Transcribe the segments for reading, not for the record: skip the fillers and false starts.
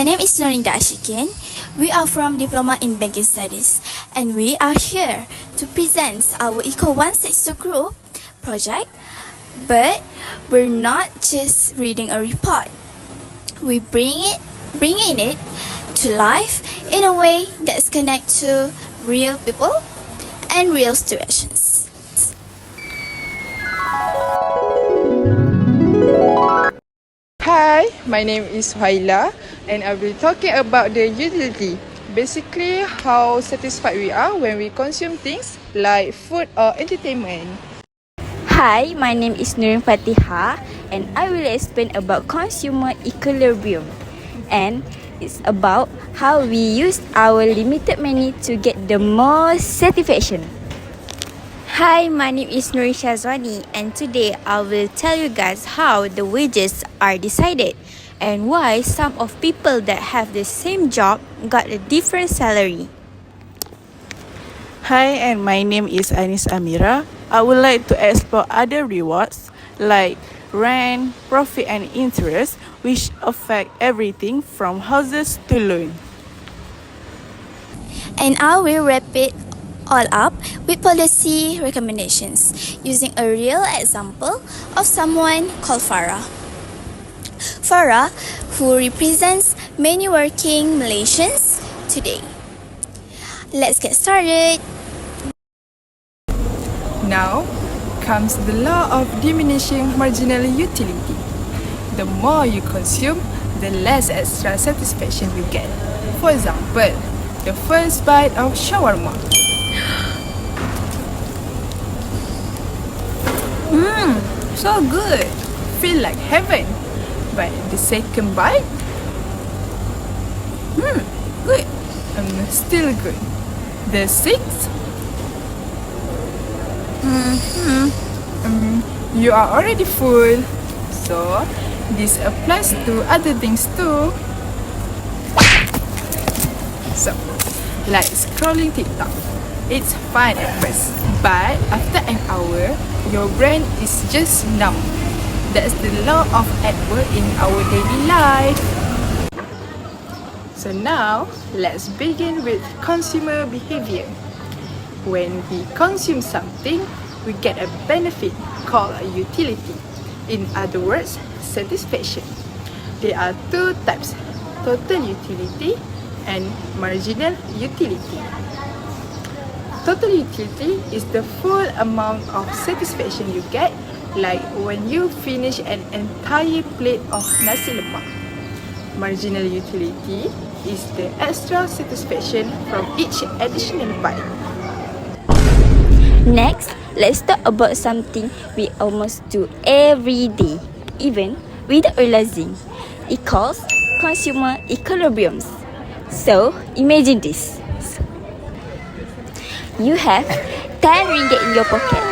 My name is Norinda Ashikin. We are from Diploma in Banking Studies, and we are here to present our ECO162 group project. But we're not just reading a report. We bringing it to life in a way that's connected to real people and real situations. Hi, my name is Haila and I'll be talking about the utility. Basically, how satisfied we are when we consume things like food or entertainment. Hi, my name is Nurin Fatiha and I will explain about consumer equilibrium. And it's about how we use our limited money to get the most satisfaction. Hi, my name is Nuri Shazwani and today I will tell you guys how the wages are decided and why some of people that have the same job got a different salary. Hi, and my name is Anis Amira. I would like to explore other rewards like rent, profit and interest, which affect everything from houses to loan. And I will wrap it all up with policy recommendations using a real example of someone called Farah. Farah, who represents many working Malaysians today. Let's get started. Now comes the law of diminishing marginal utility. The more you consume, the less extra satisfaction you get. For example, the first bite of shawarma. So good, feel like heaven. But the second bite, good, still good. The sixth, you are already full. So this applies to other things too. So, like scrolling TikTok. It's fun at first, but after an hour, your brain is just numb. That's the law of Edward in our daily life. So now, let's begin with consumer behavior. When we consume something, we get a benefit called a utility. In other words, satisfaction. There are two types, total utility and marginal utility. Total utility is the full amount of satisfaction you get, like when you finish an entire plate of nasi lemak. Marginal utility is the extra satisfaction from each additional bite. Next, let's talk about something we almost do every day, even without realizing. It calls consumer equilibriums. So, imagine this. You have 10 ringgit in your pocket.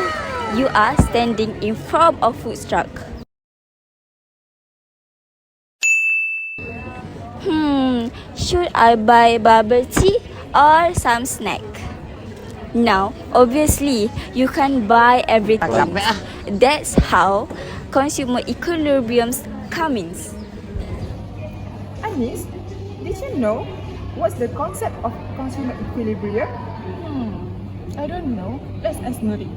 You are standing in front of food truck. Should I buy bubble tea or some snack? Now, obviously, you can't buy everything. That's how consumer equilibriums come in. Anis, did you know what's the concept of consumer equilibrium? I don't know. Let's ask Nuri.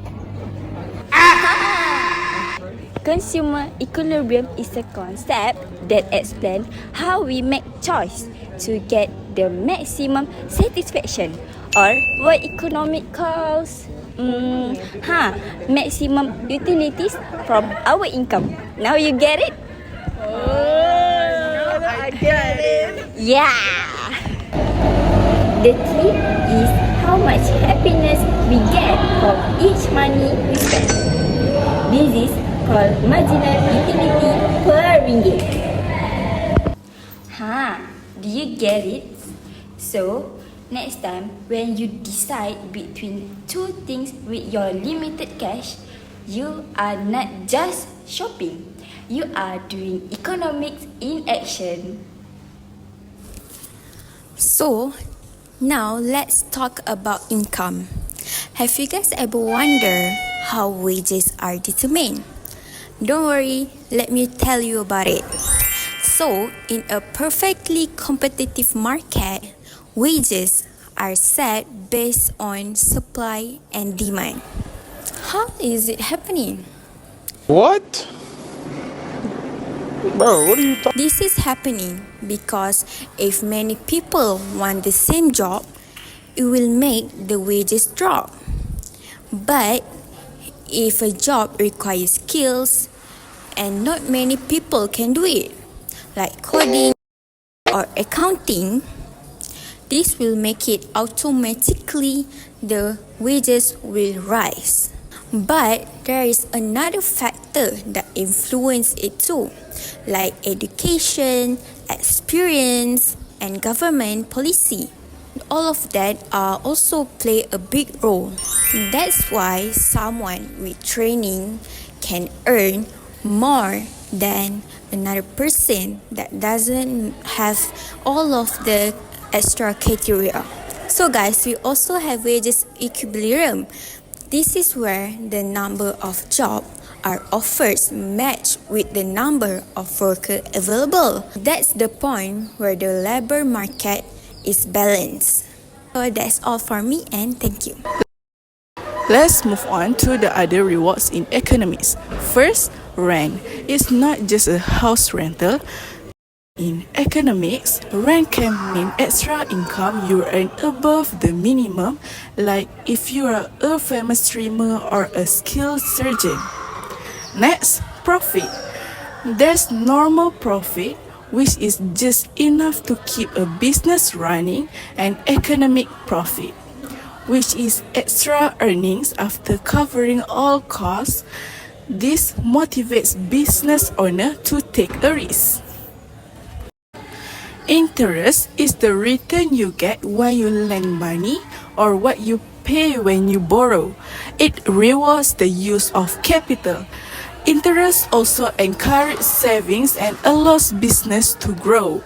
Consumer equilibrium is a concept that explains how we make choice to get the maximum satisfaction, or what economic calls maximum utilities from our income. Now you get it? I get it. Yeah! The key is how much happiness we get from each money we spend. This is called marginal utility per ringgit. Do you get it? So, next time when you decide between two things with your limited cash, you are not just shopping. You are doing economics in action. So, now let's talk about income. Have you guys ever wondered how wages are determined? Don't worry, let me tell you about it. So, in a perfectly competitive market, wages are set based on supply and demand. How is it happening? What? Bro, what are you talking? This is happening because if many people want the same job, it will make the wages drop. But if a job requires skills and not many people can do it, like coding or accounting, this will make it automatically the wages will rise. But there is another factor that influence it too, like education, experience, and government policy. All of that also play a big role. That's why someone with training can earn more than another person that doesn't have all of the extra criteria. So guys, we also have wages equilibrium. This is where the number of jobs are offered match with the number of workers available. That's the point where the labor market is balanced. So that's all for me and thank you. Let's move on to the other rewards in economics. First, rent. It's not just a house rental. In economics, rent can mean extra income you earn above the minimum, like if you are a famous streamer or a skilled surgeon. Next, profit. There's normal profit, which is just enough to keep a business running, and economic profit, which is extra earnings after covering all costs. This motivates business owner to take a risk. Interest is the return you get when you lend money or what you pay when you borrow. It rewards the use of capital. Interest also encourages savings and allows business to grow.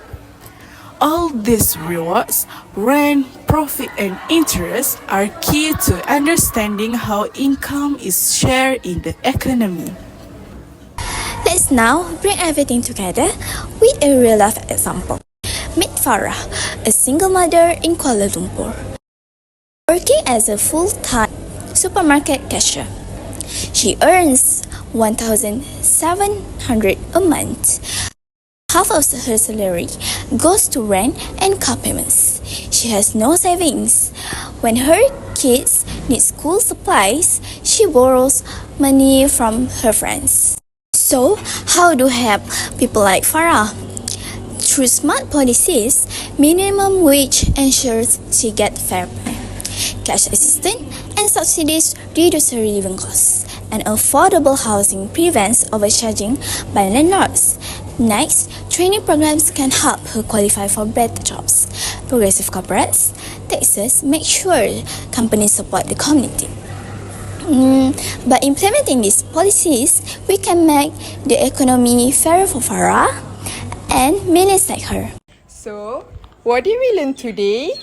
All these rewards, rent, profit, and interest are key to understanding how income is shared in the economy. Let's now bring everything together with a real life example. Meet Farah, a single mother in Kuala Lumpur, working as a full-time supermarket cashier. She earns 1,700 a month. Half of her salary goes to rent and car payments. She has no savings. When her kids need school supplies, she borrows money from her friends. So, how do we help people like Farah? Through smart policies, minimum wage ensures she gets fair pay. Cash assistance and subsidies reduce her living costs, and affordable housing prevents overcharging by landlords. Next, training programs can help her qualify for better jobs. Progressive corporates taxes make sure companies support the community. By implementing these policies, we can make the economy fairer for Farah and millions like her. So, what did we learn today?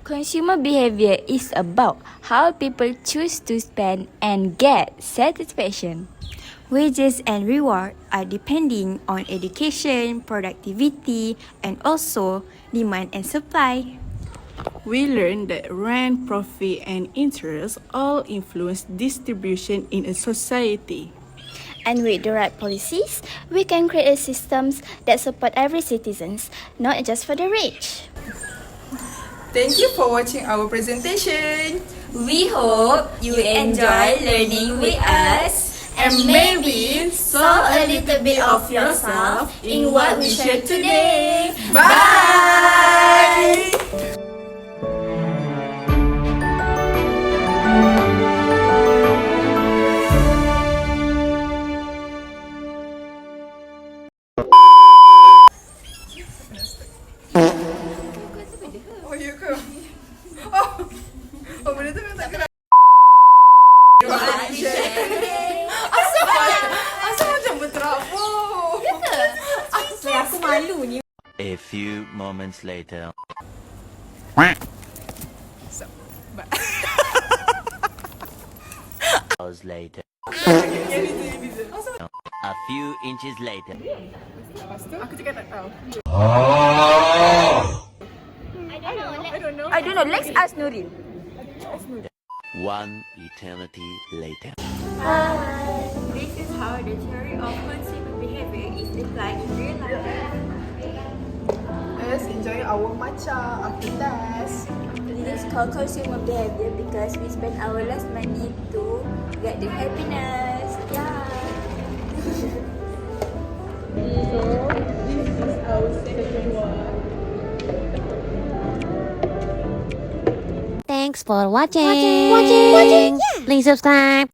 Consumer behavior is about how people choose to spend and get satisfaction. Wages and reward are depending on education, productivity, and also demand and supply. We learned that rent, profit, and interest all influence distribution in a society. And with the right policies, we can create systems that support every citizen, not just for the rich. Thank you for watching our presentation. We hope you enjoy learning with us and maybe saw a little bit of yourself in what we shared today. Bye! Oh, ya ke? Oh, benda tu memang tak kena. Asal macam berterabur? Asal aku malu ni. A few moments later. Hours later. Yang itu. A few inches later. Lepas tu aku cakap tak tahu. I don't know. Let's ask Nuril. One eternity later. This is how the theory of consumer behavior is applied in real life. Let's enjoy our matcha after test. This is called consumer behavior because we spend our last money to get the happiness. Yeah. So this is our second one. Thanks for watching. Please subscribe.